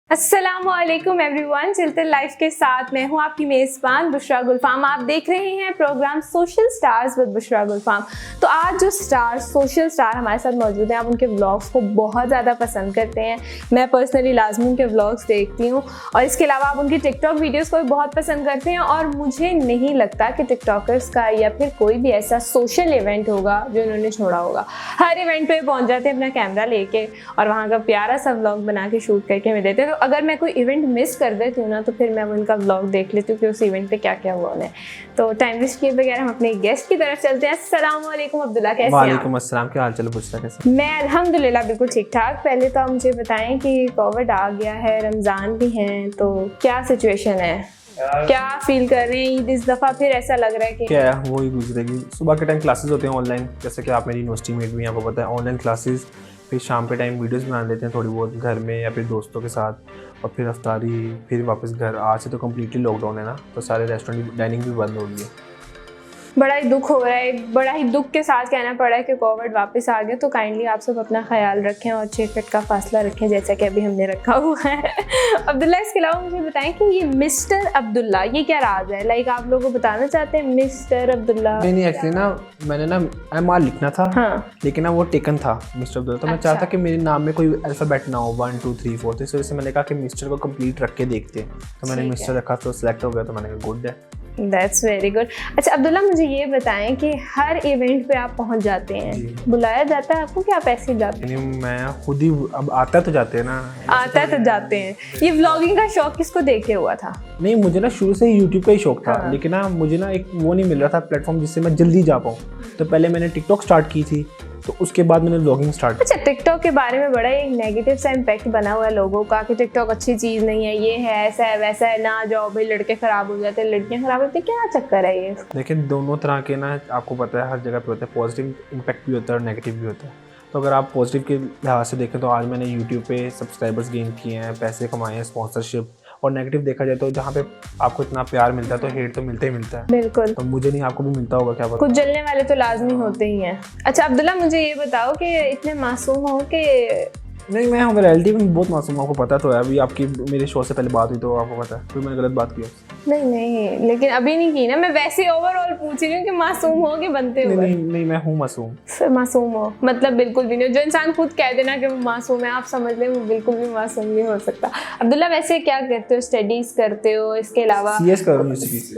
अस्सलामुअलैकुम everyone, Chilton life के साथ मैं हूं आपकी मेज़बान बुशरा गुलफाम। आप देख रहे हैं program social stars with Bushra Gulfam. तो आज जो सोशल स्टार हमारे साथ मौजूद हैं, आप उनके व्लॉग्स को बहुत ज़्यादा पसंद करते हैं। मैं पर्सनली लाजमी उनके व्लॉग्स देखती हूँ और इसके अलावा आप उनकी टिकटॉक वीडियोज़ को भी बहुत पसंद करते हैं। और मुझे नहीं लगता कि टिकटॉकर्स का या फिर कोई भी ऐसा सोशल इवेंट होगा जो इन्होंने छोड़ा होगा। हर इवेंट पर पहुँच जाते हैं अपना कैमरा लेके और वहाँ का प्यारा सा व्लॉग बना के शूट करके हमें देते हैं। तो अगर मैं कोई इवेंट मिस कर देती हूँ ना, तो फिर मैं उनका व्लॉग देख लेती हूँ कि उस इवेंट पे क्या क्या हुआ उन्हें। तो टाइम वेस्ट किए बगैर हम अपने गेस्ट की तरफ चलते हैं। अस्सलाम वालेकुम अब्दुल्ला, कैसे हैं? वालेकुम अस्सलाम, क्या हाल चाल बुशरा, कैसे? मैं अल्हम्दुलिल्लाह बिल्कुल ठीक ठाक। पहले तो आप मुझे बताएं कि कोविड आ गया है, रमज़ान भी हैं, तो क्या सिचुएशन है, क्या फील कर रहे हैं? ईद इस दफ़ा फिर ऐसा लग रहा है कि क्या है वही गुजरेगी। सुबह के टाइम क्लासेस होते हैं ऑनलाइन, जैसे कि आप मेरी यूनिवर्सिटी मेट भी आपको पता है, ऑनलाइन क्लासेस। फिर शाम के टाइम वीडियोस बना लेते हैं थोड़ी बहुत घर में या फिर दोस्तों के साथ, और फिर अफ्तारी, फिर वापस घर। आज से तो कम्प्लीटली लॉकडाउन है ना, तो सारे रेस्टोरेंट डाइनिंग भी बंद हो गई है। बड़ा ही दुख हो रहा है, बड़ा ही दुख के साथ कहना पड़ा है कि कोविड वापस आ गया। तो काइंडली आप सब अपना ख्याल रखें और 6 फीट का फासला रखें, जैसा कि अभी हमने रखा हुआ है। अब्दुल्ला, इसके अलावा मुझे बताएं कि ये मिस्टर अब्दुल्ला, ये क्या राज है? लाइक आप लोगों को बताना चाहते हैं मिस्टर अब्दुल्ला? नहीं, एक्चुअली ना मैंने ना MR लिखना था। हाँ। लेकिन ना वो टेकन था मिस्टर अब्दुल्ला, तो मैं चाहता कि मेरे नाम में कोई अल्फ़ाबेट ना हो 1 2 3 4, तो इस वजह से मैंने कहा कि मिस्टर को कंप्लीट रख के देखते हैं। तो मैंने मिस्टर रखा, तो सिलेक्ट हो गया, तो मैंने कहा गुड है। That's very good. अच्छा अब्दुल्ला, मुझे ये बताएं कि हर इवेंट पे आप पहुंच जाते हैं, बुलाया जाता है आपको कि आप ऐसे ही जाते हैं? नहीं, मैं खुद ही, अब आता तो जाते हैं ना, आता तो जाते हैं। ये व्लॉगिंग का शौक किसको देखे हुआ था? नहीं, मुझे ना शुरू से ही यूट्यूब का ही शौक था। हाँ। लेकिन ना मुझे ना एक वो नहीं मिल रहा था प्लेटफॉर्म जिससे मैं जल्दी जा पाऊँ। तो पहले मैंने टिकटॉक स्टार्ट की थी, तो उसके बाद मैंने व्लॉगिंग स्टार्ट की। अच्छा, टिकटॉक के बारे में बड़ा एक नेगेटिव सा इम्पैक्ट बना हुआ है लोगों का कि टिकटॉक अच्छी चीज़ नहीं है, ये है, ऐसा है, वैसा है, ना जाओ भाई, लड़के खराब हो जाते हैं, लड़कियां खराब होती हैं, क्या चक्कर है ये? लेकिन दोनों तरह के ना, आपको पता है हर जगह पे होता है, पॉजिटिव इम्पैक्ट भी होता है और नेगेटिव भी होता है। तो अगर आप पॉजिटिव के लिहाज से देखें तो आज मैंने यूट्यूब पे सब्सक्राइबर्स गेन किए हैं, पैसे कमाए हैं, स्पॉन्सरशिप। और नेगेटिव देखा जाए तो जहाँ पे आपको इतना प्यार मिलता है, तो हेट तो मिलता ही मिलता है। बिल्कुल। तो मुझे नहीं, आपको भी मिलता होगा, क्या पता। कुछ जलने वाले तो लाजमी होते ही हैं। अच्छा अब्दुल्ला, मुझे ये बताओ कि इतने मासूम हो कि नहीं, मैं हूँ रियलिटी में बहुत मासूम, आपको पता तो है। अभी आपकी मेरे शो से पहले बात हुई तो आपको पता है, फिर मैंने गलत बात की। नहीं, लेकिन अभी नहीं की ना, मैं वैसे ओवरऑल पूछ रही हूँ कि मासूम हो कि बनते हो? नहीं, मैं हूँ मासूम। सर मासूम हो मतलब बिल्कुल भी नहीं। जो इंसान खुद कह देना कि वो मासूम है, आप समझ लें वो बिल्कुल भी मासूम नहीं हो सकता। अब्दुल्ला, वैसे क्या करते हो? स्टडीज करते हो, इसके अलावा CS कर रहा हूँ,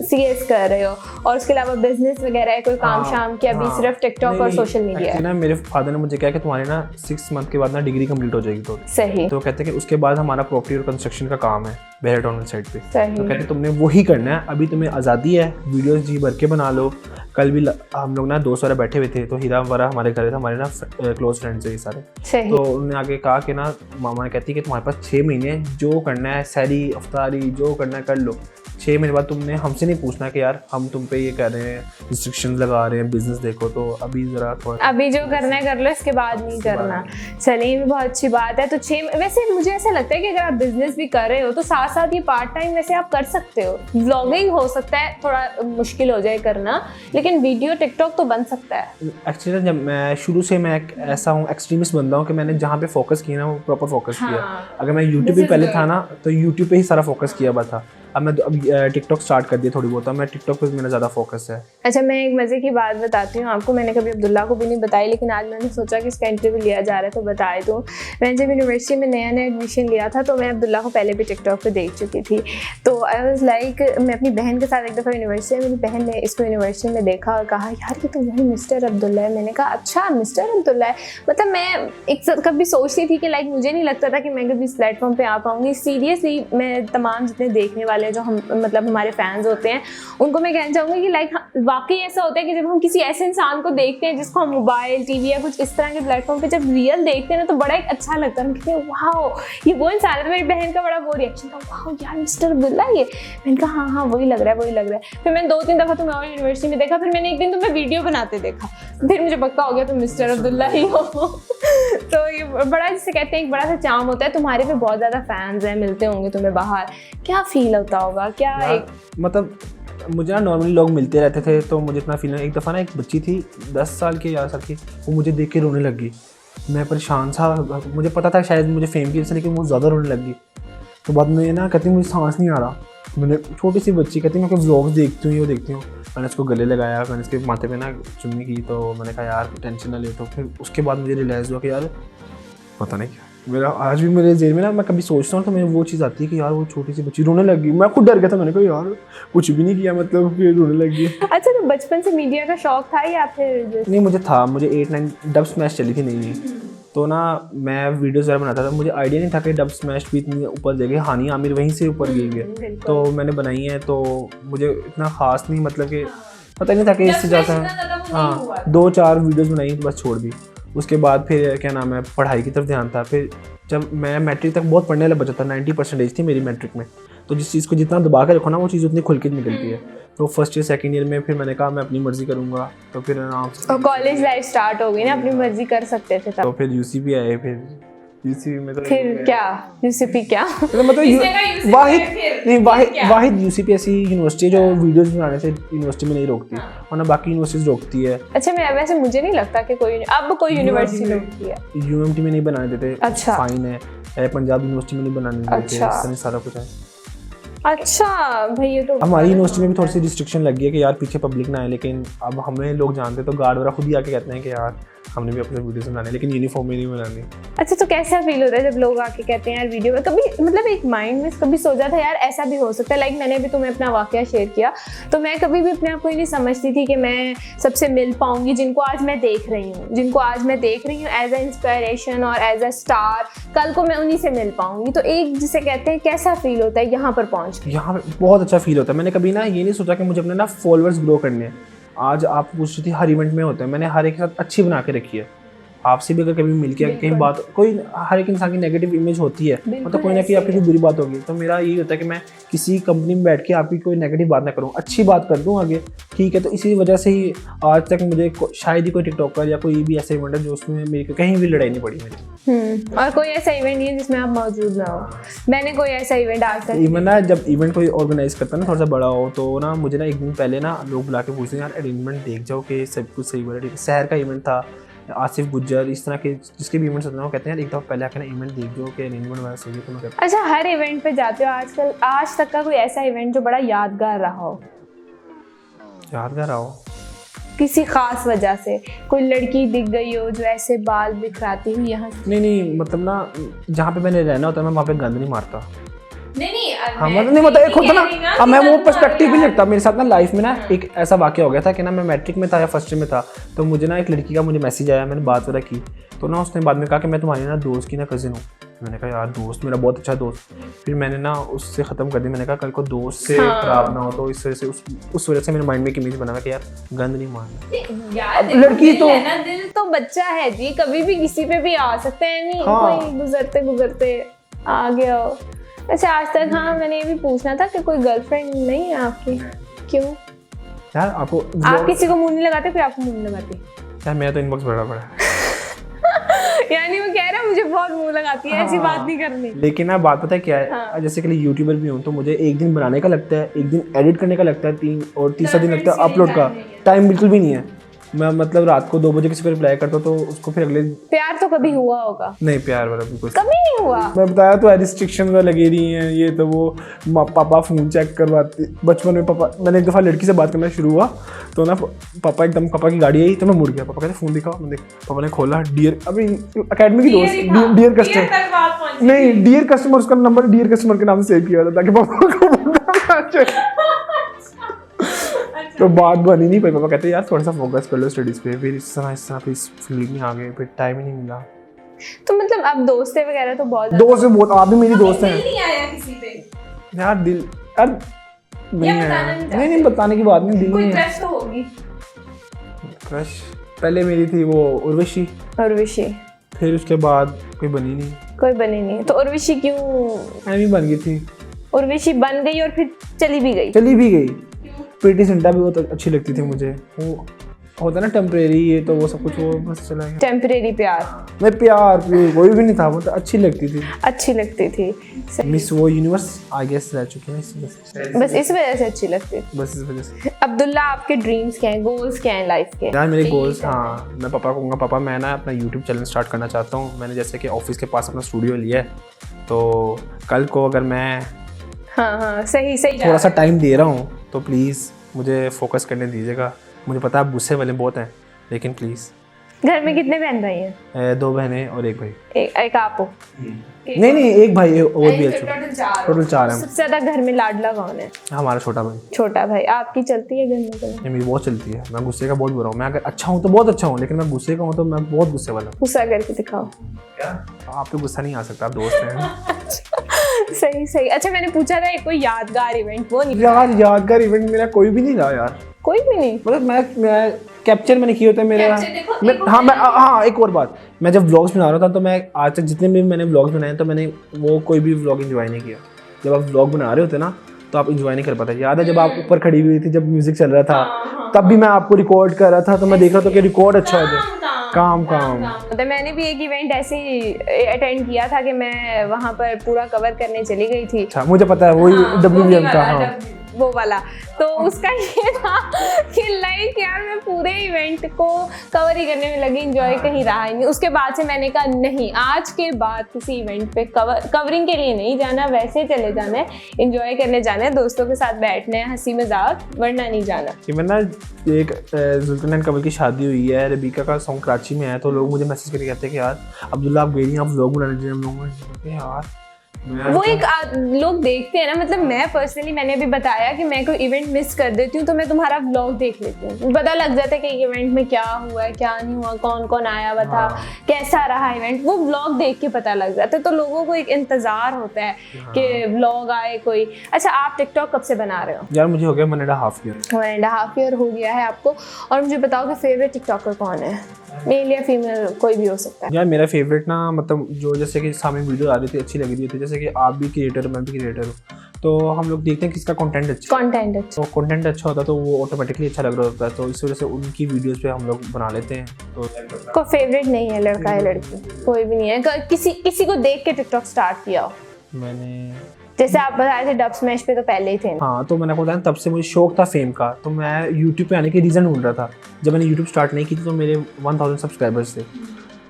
CS कर रहे हो, और उसके अलावा बिजनेस वगैरह है, कोई काम शाम की? अभी सिर्फ टिकटॉक और सोशल मीडिया है ना। मेरे फादर ने मुझे कहा कि तुम्हारी ना 6 मंथ के बाद ना डिग्री कंप्लीट हो जाएगी। तो सही। तो कहते हैं कि उसके बाद हमारा प्रॉपर्टी और कंस्ट्रक्शन का काम है बेहरटॉन साइड पे। तो कहते तुमने वही करना है, अभी तुम्हें आज़ादी है, वीडियोस जी भर के बना लो। कल भी हम लोग ना दोस्त वाले बैठे हुए थे, तो हीरा वरा हमारे घर था, हमारे ना क्लोज फ्रेंड्स है ये सारे। तो उन्होंने आगे कहा कि ना, मामा ने कहती कि तुम्हारे पास 6 महीने जो करना है, सैरी अफ्तारी जो करना है कर लो। 6 महीने बाद तुमने हमसे नहीं पूछना कि यार हम तुम पे ये कर रहे हैं, रिस्ट्रिक्शंस लगा रहे हैं, बिजनेस देखो। तो अभी ज़रा थोड़ा, अभी जो करना है कर लो, इसके बाद नहीं करना। चलिए, भी बहुत अच्छी बात है। तो 6, वैसे मुझे ऐसा लगता है कि अगर आप बिजनेस भी कर रहे हो तो साथ साथ ये पार्ट टाइम वैसे आप कर सकते हो। व्लॉगिंग हो सकता है थोड़ा मुश्किल हो जाए करना, लेकिन वीडियो टिकटॉक तो बन सकता है। एक्चुअली जब मैं शुरू से मैं ऐसा हूँ, एक्सट्रीमिस्ट बंदा हूँ कि मैंने जहाँ पे फोकस किया ना वो प्रॉपर फोकस किया। अगर मैं यूट्यूब पे पहले था ना, तो यूट्यूब पे ही सारा फोकस किया हुआ था। अब मैं टिकटॉक स्टार्ट कर दिया थोड़ी बहुत, मैं टिकटॉक पे मेरा ज़्यादा फोकस है। अच्छा, मैं एक मज़े की बात बताती हूँ आपको। मैंने कभी अब्दुल्ला को भी नहीं बताई, लेकिन आज मैंने सोचा कि इसका इंटरव्यू लिया जा रहा है तो बताए दूँ। मैंने जब यूनिवर्सिटी में नया एडमिशन लिया था, तो मैं अब्दुल्ला को पहले भी टिकटॉक पे देख चुकी थी। तो आई वाज लाइक, मैं अपनी बहन के साथ एक दफ़ा यूनिवर्सिटी में, मेरी बहन ने इसको यूनिवर्सिटी में देखा और कहा यार ये तो वही मिस्टर अब्दुल्ला है। मैंने कहा अच्छा मिस्टर अब्दुल्ला है। मतलब मैं एक कभी सोचती थी कि लाइक मुझे नहीं लगता था कि मैं कभी इस प्लेटफॉर्म पर आ पाऊँगी। सीरियसली मैं तमाम जितने देखने वाले जो हम मतलब हमारे फैंस होते हैं, उनको मैं कहना चाहूँगी कि लाइक वाकई ऐसा होता है कि जब हम किसी ऐसे इंसान को देखते हैं जिसको हम मोबाइल, टीवी या कुछ इस तरह के प्लेटफॉर्म पे जब रियल देखते हैं ना, तो बड़ा एक अच्छा लगता है। हम कहते हैं वाह ये वो इंसान है। तो मेरी बहन का बड़ा वो रिएक्शन था, वाह यार मिस्टर अब्दुल्ला ये। मैंने कहा हाँ वही लग रहा है, वही लग रहा है। फिर मैंने 2-3 दफ़ा तुम्हें और यूनिवर्सिटी में देखा, फिर मैंने एक दिन तुम्हें वीडियो बनाते देखा, फिर मुझे पक्का हो गया तुम मिस्टर अब्दुल्ला ही हो। तो ये बड़ा, जिसे कहते हैं एक बड़ा सा चार्म होता है। तुम्हारे पे बहुत ज़्यादा फैंस हैं, मिलते होंगे तुम्हें बाहर, क्या फील होता होगा? क्या एक मतलब मुझे ना नॉर्मली लोग मिलते रहते थे तो मुझे इतना फील, एक दफ़ा ना एक बच्ची थी 10 साल की 11 साल की, वो मुझे देख के रोने लगी। मैं परेशान था, मुझे पता था शायद मुझे फेम की वजह से, लेकिन वो ज़्यादा रोने लगी। तो बाद में ना कहती मुझे सांस नहीं आ रहा। मैंने छोटी सी बच्ची कहती मैं कोई व्लॉग्स देखती हूँ, वो देखती हूँ। मैंने उसको गले लगाया, मैंने उसके माथे पे ना चुम्मी की, तो मैंने कहा यार टेंशन ना ले। तो फिर उसके बाद मुझे रियलाइज़ हुआ कि यार पता नहीं क्या मेरा, आज भी मेरे जेल में ना मैं कभी सोचता हूँ तो मेरे वो चीज़ आती है कि यार वो छोटी सी बच्ची रोने लगी। मैं खुद डर गया था, मैंने कहा यार कुछ भी नहीं किया, मतलब फिर रोने लगी। अच्छा, तो बचपन से मीडिया का शौक था या फिर नहीं, मुझे था, मुझे 8-9 डब स्मैश चली थी नई, तो ना मैं वीडियोज़ वगैरह बनाता था। मुझे आइडिया नहीं था कि डब स्मैश भी इतनी ऊपर जाएगी, हानी आमिर वहीं से ऊपर गई है, तो मैंने बनाई है। तो मुझे इतना ख़ास नहीं, मतलब कि पता नहीं था कि इससे ज़्यादा, हाँ 2-4 वीडियोज़ बनाई तो बस छोड़ दी। उसके बाद फिर क्या नाम है, पढ़ाई की तरफ ध्यान था। फिर जब मैं मैट्रिक तक बहुत पढ़ने वाला बचा था, 90% थी मेरी मैट्रिक में, तो जिस चीज़ को जितना दबा के रखो ना वो चीज़ उतनी खुल के निकलती है। तो फर्स्ट ईयर सेकंड ईयर में फिर मैंने कहा मैं अपनी मर्ज़ी करूँगा, तो फिर आराम से कॉलेज लाइफ स्टार्ट हो गई ना, अपनी मर्जी कर सकते थे तब। तो फिर यूसीपी आए, फिर यूसीपी में तो फिर क्या यूसीपी क्या मतलब वाहिद यूसीपी ऐसी यूनिवर्सिटी है जो वीडियोस बनाने से यूनिवर्सिटी में नहीं रोकती, वरना बाकी यूनिवर्सिटीज रोकती है। अच्छा, मैं वैसे मुझे नहीं लगता कि कोई यूनिवर्सिटी रोकती है। यूएमटी में नहीं बनाने देते, अच्छा, फाइन है। पंजाब यूनिवर्सिटी में नहीं बनाने देते, अच्छा, सारा कुछ है। अच्छा भाई, ये तो हमारी यूनिवर्सिटी में भी थोड़ी सी रिस्ट्रिक्शन लगी है कि यार पीछे पब्लिक ना आए, लेकिन अब हमें लोग जानते तो गार्ड वगैरह खुद ही आके कहते हैं कि यार हमने भी अपने वीडियोस बनाने, लेकिन यूनिफॉर्म में नहीं बनानी। अच्छा, तो कैसा फील होता है जब लोग आके कहते हैं यार वीडियो में, कभी मतलब एक माइंड में कभी सोचा था यार ऐसा भी हो सकता है? लाइक मैंने भी तुम्हें अपना वाकया शेयर किया, तो मैं कभी भी अपने आप को ये नहीं समझती थी कि मैं सबसे मिल पाऊंगी जिनको आज मैं देख रही हूँ एज ए इंस्पिरेशन और एज ए स्टार। कल को मैं उन्हीं से मिल पाऊंगी। तो एक जिसे कहते हैं कैसा फील होता है यहाँ पर पहुँच के? यहाँ पे बहुत अच्छा फील होता है। मैंने कभी ना ये नहीं सोचा कि मुझे अपने ना फॉलोअर्स ग्रो करने हैं। आज आप पूछ रही थी हर इवेंट में होता है, मैंने हर एक के साथ अच्छी बना के रखी है। आपसे भी अगर कभी मिल के कहीं बात, कोई हर एक इंसान की नेगेटिव इमेज होती है, मतलब कोई ना कोई आपकी कोई बुरी बात होगी। तो मेरा यही होता है कि मैं किसी कंपनी में बैठ के आपकी कोई नेगेटिव बात ना करूं, अच्छी बात कर दूं आगे, ठीक है। तो इसी वजह से ही आज तक मुझे शायद ही कोई टिकटॉकर या कोई भी ऐसा इवेंट है जो उसमें मेरी कहीं भी लड़ाई नहीं पड़ी मेरी। और कोई ऐसा इवेंट नहीं है जिसमें आप मौजूद ना हो? मैंने कोई ऐसा इवेंट आज तक, इवन ना जब इवेंट कोई ऑर्गेनाइज करता है ना थोड़ा सा बड़ा हो, तो ना मुझे ना एक दिन पहले ना लोग बुला के पूछते हैं यार अरेंजमेंट देख जाओ कि सब कुछ सही हो रहा है। शहर का इवेंट था, आसिफ गुज्जर, इस तरह के जिसके भी इवेंट्स होते हैं वो कहते हैं यार एक दफा पहले आकर ना इवेंट देख दो कि अरेंजमेंट वगैरह सही है। तो मैं कहता, अच्छा, हर इवेंट पे जाते हो आजकल, आज तक का कोई ऐसा इवेंट जो बड़ा यादगार रहा हो? यादगार रहा हो किसी खास वजह से, कोई लड़की दिख गई हो जो ऐसे बाल बिखराती हुई यहाँ? नहीं, मतलब ना जहाँ पे मैंने रहना होता है मैं वहाँ पे गंद नहीं मारता। नहीं, हाँ मतलब नहीं, मतलब एक होता ना, अब मैं वो पर्सपेक्टिव भी नहीं रखता। मेरे साथ ना लाइफ में ना एक ऐसा वाकया हो गया था कि ना मैं मैट्रिक में था या फर्स्ट ईयर में था, तो मुझे ना एक लड़की का मुझे मैसेज आया, मैंने बात वगैरह की, तो ना उसने बाद में कहा कि मैं तुम्हारी ना दोस्त की ना कज़िन हूँ। मैंने कहा यार दोस्त, मेरा बहुत अच्छा दोस्त। फिर मैंने ना उससे ख़त्म कर दिया। मैंने कहा कल को दोस्त से खराब ना हो, तो इस वजह से उस वजह से मेरे माइंड में एक इमेज बना कि यार गंद नहीं मारना। यार लड़की तो दिल तो बच्चा है जी, कभी भी किसी पे भी आ सकते हैं। नहीं कोई गुजरते आ गया हो। अच्छा, आज तक हाँ मैंने ये भी पूछना था कि कोई गर्लफ्रेंड नहीं है आपकी? क्यों यार? आपको आप किसी को मुंह नहीं लगाते, फिर आपको मुंह नहीं लगाती? यार मेरा तो इनबॉक्स बड़ा बड़ा है। यानी वो कह रहा है मुझे बहुत मुंह लगाती है, ऐसी बात नहीं करनी। लेकिन ना बात पता है क्या है, जैसे कि यूट्यूबर भी हूँ तो मुझे एक दिन बनाने का लगता है, एक दिन एडिट करने का लगता है, और तीसरा दिन लगता है अपलोड का। टाइम बिल्कुल भी नहीं है। मैं मतलब रात को 2 बजे किसी को रिप्लाई करता हूँ तो उसको फिर अगले। प्यार तो कभी हुआ होगा? नहीं, प्यार वाला बिल्कुल कभी नहीं हुआ। मैं बताया तो रिस्ट्रिक्शन लगी रही हैं ये, तो वो पापा फ़ोन चेक करवाते। बचपन में पापा, मैंने एक दफ़ा लड़की से बात करना शुरू हुआ तो ना पापा की गाड़ी आई तो मैं मुड़ गया। पापा कहते फ़ोन दिखाओ, मैं पापा ने खोला, डियर, अभी अकेडमी की दोस्त, डियर कस्टमर, नहीं डियर कस्टमर, उसका नंबर डियर कस्टमर के नाम से सेव किया था ताकि पापा को तो बात बनी नहीं पाई। पापा कहते यार थोड़ा सा फोकस कर लो स्टडीज पे, फिर इस तरह फिर इस फील्ड में आ गए, फिर टाइम ही नहीं मिला। तो मतलब अब दोस्तें वगैरह तो बहुत आप भी मेरी दोस्त हैं। नहीं आया किसी पे यार दिल यार नहीं बताने की बात नहीं, दिल नहीं है। क्रश तो होगी? क्रश पहले मेरी थी वो उर्वशी, फिर उसके बाद कोई बनी नहीं। तो उर्वशी क्यों भी बन गई थी? उर्वशी बन गई और फिर चली भी गई। प्रीति जिंटा भी बहुत अच्छी लगती थी मुझे। वो होता है ना टेम्परेरी, ये तो वो सब कुछ वो बस चला गया। टेम्परेरी प्यार, मैं प्यार कोई भी नहीं था, वो तो अच्छी लगती थी, अच्छी लगती थी। मिस वो यूनिवर्स आई गेस रह चुकी है बस इस वजह से अच्छी लगती थी। बस इस वजह से। अब्दुल्ला, आपके ड्रीम्स क्या हैं, गोल्स क्या हैं लाइफ के? यार मेरे गोल्स, हाँ मैं पापा को कहूँगा, पापा मैं ना अपना यूट्यूब चैनल स्टार्ट करना चाहता हूँ। मैंने जैसे कि ऑफिस के पास अपना स्टूडियो लिया है, तो कल को अगर मैं हाँ सही थोड़ा सा टाइम दे रहा हूँ तो प्लीज़ मुझे फोकस करने दीजिएगा। मुझे पता है आप गुस्से वाले बहुत हैं, लेकिन प्लीज़। घर में कितने बहन भाई हैं? 2 बहनें और 1 भाई। एक आप हो? नहीं 1 भाई और भी अच्छा, टोटल 4 हैं। सबसे ज्यादा घर में लाडला कौन है? हमारा छोटा भाई। छोटा भाई। आपकी चलती है घर में? मेरी बहुत चलती है, मैं गुस्से का बहुत बुरा हूँ। मैं अगर अच्छा हूँ तो बहुत अच्छा हूँ, लेकिन मैं गुस्से का हूँ तो मैं बहुत गुस्से वाला हूँ। गुस्सा करके दिखाओ। आप पे गुस्सा नहीं आ सकता, आप दोस्त हैं। सही। अच्छा मैंने पूछा था एक कोई यादगार इवेंट, वो नहीं यार यादगार इवेंट मेरा कोई भी नहीं रहा यार, कोई भी नहीं। मतलब मैं कैप्चर मैंने किए होते हैं मेरे। हाँ एक और बात, मैं जब व्लॉग्स बना रहा था तो मैं आज तक जितने भी मैंने व्लॉग्स बनाए तो मैंने वो कोई भी व्लॉग एंजॉय नहीं किया। जब आप व्लॉग बना रहे होते ना तो आप एंजॉय नहीं कर पाते। याद है जब आप ऊपर खड़ी हुई थी, जब म्यूजिक चल रहा था, तब भी मैं आपको रिकॉर्ड कर रहा था, तो मैं देख रहा था कि रिकॉर्ड अच्छा हो जाए। काम तो मैंने भी एक इवेंट ऐसे ही अटेंड किया था कि मैं वहाँ पर पूरा कवर करने चली गई थी। अच्छा मुझे पता है, वही WBM का। हाँ वो वाला, तो उसका ये था कि लाइक यार मैं पूरे इवेंट को कवर ही करने में लगी, एंजॉय कहीं रहा ही नहीं। उसके बाद से मैंने कहा नहीं, आज के बाद किसी इवेंट पे कवरिंग के लिए नहीं जाना, वैसे चले जाना है, एंजॉय करने जाना है, दोस्तों के साथ बैठना है, हंसी मजाक, वरना नहीं जाना। कि मैं ना एक जुल्फिन एंड कमल की शादी हुई है, रबीका का सॉन्ग कराची में है, तो लोग मुझे मैसेज करके कहते हैं कि यार अब्दुल्ला आप गई नहीं, आप व्लॉग बनाने चाहिए हम लोग। यार वो एक लोग देखते हैं ना, मतलब मैं पर्सनली मैंने भी बताया कि मैं कोई इवेंट मिस कर देती हूँ तो मैं तुम्हारा व्लॉग देख लेती हूँ, पता लग जाता है कि इवेंट में क्या हुआ है क्या नहीं हुआ, कौन कौन आया हुआ था, कैसा रहा इवेंट, वो व्लॉग देख के पता लग जाता है। तो लोगों को एक इंतजार होता है कि व्लॉग आए कोई। अच्छा आप टिकटॉक कब से बना रहे हो? यार मुझे हो गया 1.5 ईयर। 1.5 ईयर हो गया है आपको। और मुझे बताओ कि फेवरेट टिकटॉकर कौन है, मेल या फीमेल कोई भी हो सकता है? यार मेरा फेवरेट ना, मतलब जो जैसे कि सामने वीडियो आ रही थी अच्छी लग रही थी, जैसे कि आप भी क्रिएटर मैं भी क्रिएटर हूँ, तो हम लोग देखते हैं किसका कंटेंट अच्छा तो कंटेंट अच्छा होता है तो वो ऑटोमेटिकली अच्छा लग रहा होता है, तो इस वजह से उनकी वीडियोस पे हम लोग बना लेते हैं। तो कोई फेवरेट नहीं है, लड़का है लड़की कोई भी नहीं है? किसी को देख के टिकटॉक स्टार्ट किया हो? मैंने जैसे आप बताए थे डब स्मैश पे तो पहले ही थे। हाँ तो मैंने आपको बताया तब से मुझे शौक था फेम का, तो मैं यूट्यूब पे आने के रीज़न ढूंढ रहा था। जब मैंने यूट्यूब स्टार्ट नहीं की थी तो मेरे 1000 सब्सक्राइबर्स थे,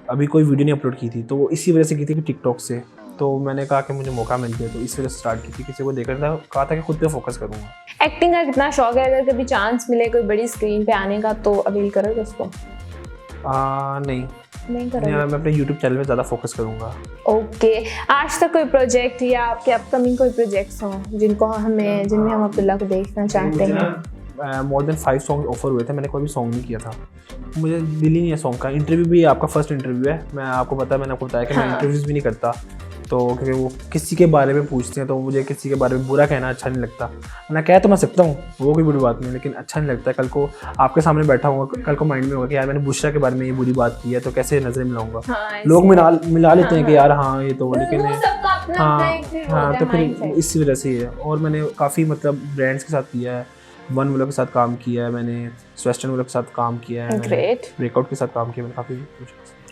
अभी कोई वीडियो नहीं अपलोड की थी, तो वो इसी वजह से की थी कि टिकटॉक से। तो मैंने कहा कि मुझे मौका मिल गया तो इस वजह से स्टार्ट की थी, किसी को देख रहा था, कहा था कि खुद पे फोकस करूँगा। एक्टिंग का कितना शौक है? अगर कभी चांस मिले कोई बड़ी स्क्रीन पे आने का तो अवेल करोगे उसको? नहीं करोगे? मैं अपने यूट्यूब चैनल में ज़्यादा फोकस करूँगा। ओके। आज तक कोई प्रोजेक्ट या आपके अपकमिंग कोई प्रोजेक्ट्स हों जिनमें हम अब्दुल्ला को देखना चाहते हैं? मोर देन 5 सॉन्ग ऑफर हुए थे, मैंने कोई भी सॉन्ग नहीं किया था, मुझे दिल ही नहीं है सॉन्ग का। इंटरव्यू भी आपका फर्स्ट इंटरव्यू है, मैंने आपको बताया कि मैं इंटरव्यूज़ भी नहीं करता, तो क्योंकि वो किसी के बारे में पूछते हैं तो मुझे किसी के बारे में बुरा कहना अच्छा नहीं लगता। मैं कह तो मैं सकता हूँ, वो कोई बुरी बात नहीं, लेकिन अच्छा नहीं लगता। कल को आपके सामने बैठा होगा, कल को माइंड में होगा कि यार मैंने बुशरा के बारे में ये बुरी बात की है, तो कैसे नजरें मिलाऊंगा। लोग मिला लेते हैं कि यार हाँ ये तो, लेकिन हाँ तो फिर इसी वजह से ही है। और मैंने काफ़ी मतलब ब्रांड्स के साथ किया है, वन वालों के साथ काम किया है, मैंने स्वेस्टर्न वालों के साथ काम किया है, ब्रेकआउट के साथ काम किया, मैंने काफ़ी।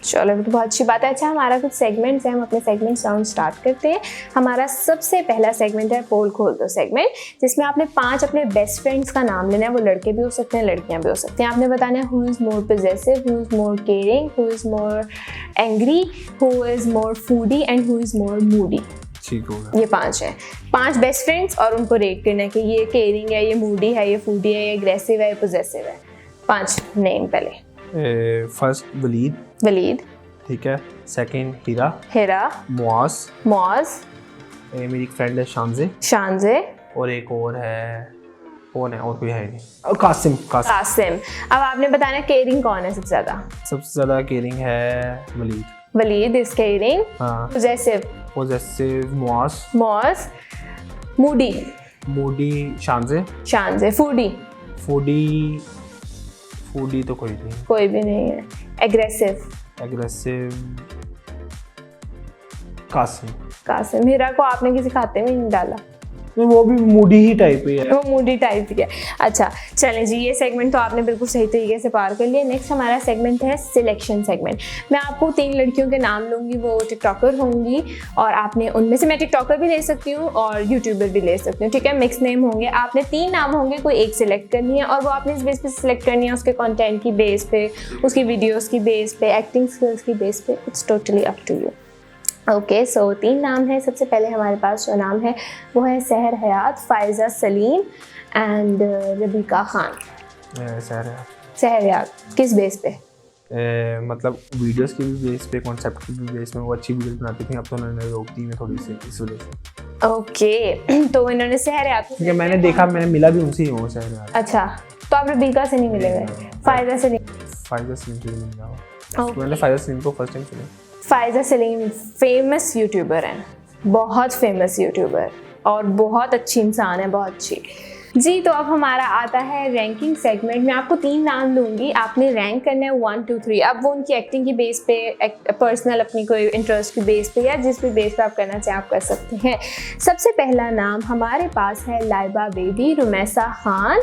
चलो तो बहुत अच्छी बात है। अच्छा हमारा कुछ सेगमेंट्स हैं, हम अपने सेगमेंट राउंड स्टार्ट करते हैं। हमारा सबसे पहला सेगमेंट है पोल खोल दो सेगमेंट, जिसमें आपने 5 अपने बेस्ट फ्रेंड्स का नाम लेना है। वो लड़के भी हो सकते हैं लड़कियां भी हो सकती हैं। आपने बताना है who is more possessive, who is more caring, who is more angry, who is more foodie and who is more Moody. ठीक होगा। ये 5 है, 5 बेस्ट फ्रेंड्स, और उनको रेट करना है कि ये केयरिंग है, ये मूडी है, ये फूडी है, ये एग्रेसिव है, ये पॉजेसिव है। 5 नेम पहले। फर्स्ट वलीद, ठीक है। सेकंड हिरा, मुआज, मेरी एक फ्रेंड है शानजे, और एक और है, कौन है और कोई है नहीं, और कासिम। अब आपने बताना केयरिंग कौन है सबसे ज्यादा केयरिंग है Waleed is caring. Possessive Muaz, moody Shanze, foodie तो कोई भी नहीं है। एग्रेसिव कासिम। हीरा को आपने किसी खाते में नहीं डाला, वो भी मूडी ही टाइप ही है, वो मूडी टाइप की है। अच्छा चलें जी, ये सेगमेंट तो आपने बिल्कुल सही तरीके से पार कर लिया। नेक्स्ट हमारा सेगमेंट है सिलेक्शन सेगमेंट। मैं आपको 3 लड़कियों के नाम लूँगी, वो टिकटॉकर होंगी और आपने उनमें से, मैं टिकटॉकर भी ले सकती हूँ और यूट्यूबर भी ले सकती हूँ, ठीक है, मिक्स नेम होंगे। आपने 3 नाम होंगे, कोई एक सिलेक्ट करनी है और वो आपने इस बेस पे सिलेक्ट करनी है, उसके कंटेंट की बेस पे, उसकी वीडियोज़ की बेस पे, एक्टिंग स्किल्स की बेस पे। It's totally up to you. Okay so 3 नाम है। सबसे पहले हमारे पास जो नाम है वो है सहर हयात, फायजा सलीम एंड रबीका खान। सहर हयात किस बेस पे? मतलब वीडियोस की भी बेस पे, कॉन्सेप्ट की भी बेस में वो अच्छी वीडियोस बनाती थी। अब तो उन्होंने रोक दी है थोड़ी सी इस वजह से। ओके तो इन्होंने सहर हयात, क्योंकि मैंने देखा, मैंने मिला भी उनसे ही हूँ सहर हयात। अच्छा तो आप रबीका से नहीं मिले गए? फायजा सलीम से नहीं मिला। मैंने फायजा सलीम को फर्स्ट टाइम सुना। फायजा सलीम फेमस यूट्यूबर हैं, बहुत फेमस यूट्यूबर और बहुत अच्छी इंसान है, बहुत अच्छी। जी तो अब हमारा आता है रैंकिंग सेगमेंट। मैं आपको 3 नाम लूँगी, आपने रैंक करना है 1 2 3। अब वो उनकी एक्टिंग की बेस पे, पर्सनल अपनी कोई इंटरेस्ट की बेस पे या जिस भी बेस पे आप करना चाहें आप कर सकते हैं। सबसे पहला नाम हमारे पास है लाइबा बेबी, रुमैसा खान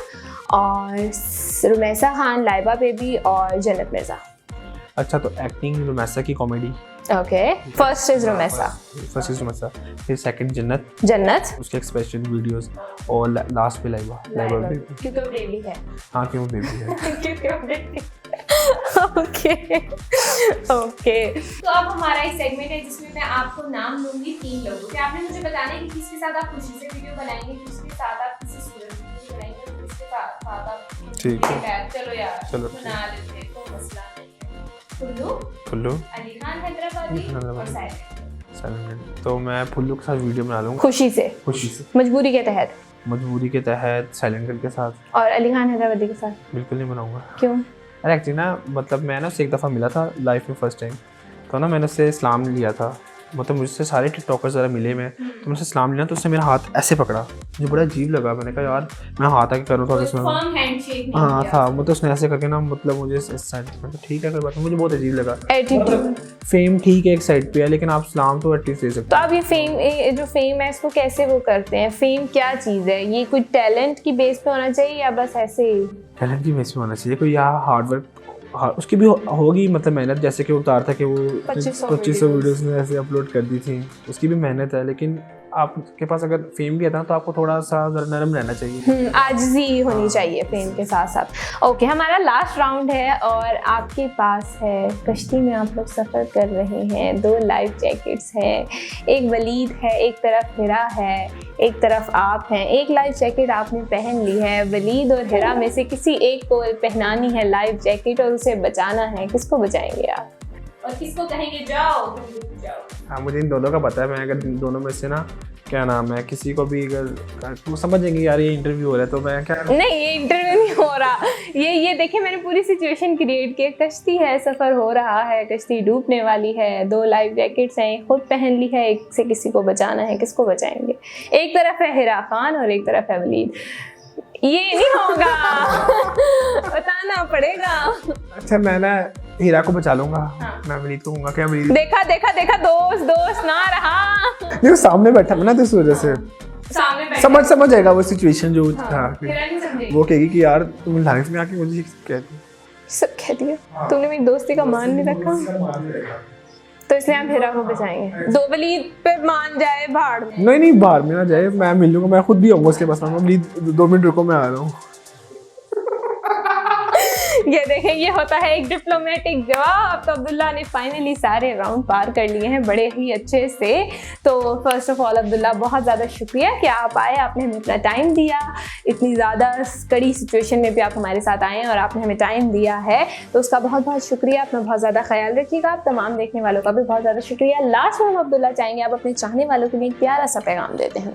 लाइबा बेबी और जन्नत मिर्ज़ा। अच्छा तो एक्टिंग रुमैसा की, comedy. Okay first is Rumaisa, फिर सेकंड जन्नत, उसके एक्सप्रेशन वीडियोस और लास्ट पे लाइबा बेबी, क्योंकि वो बेबी है। हाँ क्यों बेबी है क्योंकि वो बेबी। ओके तो अब हमारा एक सेगमेंट है जिसमें मैं आपको नाम लूंगी 3 लोगों के। आपने मुझे बताना है कि किसके साथ आप खुशी से वीडियो बनाएंगे, किसके साथ आप किसी स्टूडेंट की वीडियो बनाएंगे, किसके साथ आप ठीक है। चलो यार चलो बना लेते हैं, तो मसला नहीं है। फुल्लू, अली खान हैदराबादी और साइलेंट। तो मैं फुल्लू के साथ वीडियो बना लूँगा खुशी से, मजबूरी के तहत साइलेंट के साथ। और अली खान हैदराबादी के साथ बिल्कुल नहीं बनाऊंगा। क्यों? अरे एक्चुअली ना, मतलब मैं ना उससे एक दफ़ा मिला था लाइफ में फर्स्ट टाइम, तो ना मैंने उससे इस्लाम लिया था। मतलब मुझसे सारे टिकटॉकर्स ज़रा मिले में, तो मुझसे इस्लाम लिया तो उसने मेरा हाथ ऐसे पकड़ा, मुझे बड़ा अजीब लगा। मैंने कहा यार मैं हाथ आके करूँ तो उसमें हाँ था, मतलब उसने ऐसे करके ना, मतलब मुझे ठीक है, कोई बात नहीं, मुझे बहुत अजीब लगा। मतलब फेम ठीक है एक साइड पे है, लेकिन आप इस्लाम तो एटलीस्ट दे सकते। तो आप ये जो फेम है इसको कैसे वो करते हैं? फेम क्या चीज़ है? ये कोई टैलेंट की बेस पे होना चाहिए या बस ऐसे ही? टैलेंट की बेस पे होना चाहिए, कोई यहाँ हार्ड वर्क उसकी भी होगी, मतलब मेहनत। जैसे कि वो बता रहा था कि वो 2500 वीडियोस ने ऐसे अपलोड कर दी थी, उसकी भी मेहनत है। लेकिन आपके पास अगर फेम भी आता है तो आपको थोड़ा सा नरम रहना चाहिए, आजिज़ी होनी चाहिए फेम के साथ साथ। ओके हमारा लास्ट राउंड है और आपके पास है, कश्ती में आप लोग सफ़र कर रहे हैं, 2 लाइफ जैकेट्स हैं, एक वलीद है, एक तरफ हिरा है, एक तरफ आप हैं। एक लाइफ जैकेट आपने पहन ली है, वलीद और हिरा में से किसी एक को पहनानी है लाइफ जैकेट और उसे बचाना है। किसको बचाएंगे आप और किसको कहेंगे जाओ? हाँ मुझे इन दोनों का पता है। मैं अगर दोनों में से ना, क्या नाम है, किसी को भी अगर वो समझेंगे यार ये इंटरव्यू हो रहा है, तो मैं क्या नहीं, ये इंटरव्यू नहीं हो रहा। ये देखिए मैंने पूरी सिचुएशन क्रिएट की। कश्ती है, सफ़र हो रहा है, कश्ती डूबने वाली है, 2 लाइफ जैकेट्स हैं, खुद पहन ली है, एक से किसी को बचाना है। किसको बचाएंगे? एक तरफ है हिरा खान और एक तरफ है वलीद। ये नहीं होगा बताना पड़ेगा। अच्छा मैं ना हीरा को बचा लूंगा। हाँ। मैं वलीद को कहूंगा क्या वलीद, देखा दोस्त ना रहा। नहीं वो सामने बैठा ना, तो इस वजह से समझ जाएगा वो सिचुएशन जो था। वो कहेगी कि यार तुम लाइफ में आके मुझे कहती, सब कह दिया तुमने मेरी दोस्ती का मान नहीं रखा, तो इसलिए हम हिरा को बचाएंगे। 2 वलीद पे मान जाए भाड़ में। नहीं बाहर में ना जाए, मैं मिल लूंगा, मैं खुद भी आऊंगा उसके पास। वलीद 2 मिनट रुको, मैं आ रहा हूँ। ये देखें, ये होता है एक डिप्लोमेटिक जवाब। तो अब्दुल्ला ने फाइनली सारे राउंड पार कर लिए हैं बड़े ही अच्छे से। तो फर्स्ट ऑफ ऑल अब्दुल्ला बहुत ज़्यादा शुक्रिया कि आप आए, आपने हमें इतना टाइम दिया, इतनी ज़्यादा कड़ी सिचुएशन में भी आप हमारे साथ आए और आपने हमें टाइम दिया है, तो उसका बहुत बहुत शुक्रिया। अपना बहुत ज़्यादा ख्याल रखिएगा। आप तमाम देखने वालों का भी बहुत ज़्यादा शुक्रिया। लास्ट में हम अब्दुल्ला चाहेंगे आप अपने चाहने वालों के लिए एक प्यारा सा पैगाम देते हैं।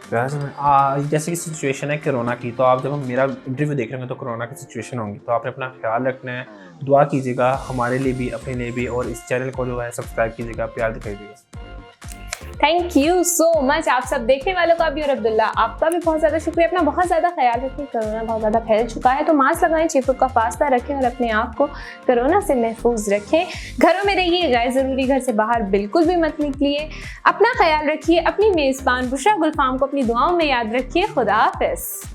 जैसे कि सिचुएशन है कोरोना की, तो आप जब हम मेरा इंटरव्यू देख रहे होंगे तो कोरोना की सिचुएशन होंगी, तो आपने अपना ख्याल रखना है, दुआ कीजिएगा हमारे लिए भी, अपने लिए भी, और इस चैनल को जो है सब्सक्राइब कीजिएगा, प्यार दिखाइएगा। थैंक यू सो मच आप सब देखने वालों का भी और अब्दुल्ला आपका भी बहुत ज़्यादा शुक्रिया। अपना बहुत ज़्यादा ख्याल रखें, कोरोना बहुत ज़्यादा फैल चुका है तो मास्क लगाएं, 6 फुट का फासला रखें और अपने आप को कोरोना से महफूज रखें। घरों में रहिए, गैर ज़रूरी घर से बाहर बिल्कुल भी मत निकलिए। अपना ख्याल रखिए। अपनी मेज़बान बुशरा गुलफाम को अपनी दुआओं में याद रखिए। खुदा हाफिज़।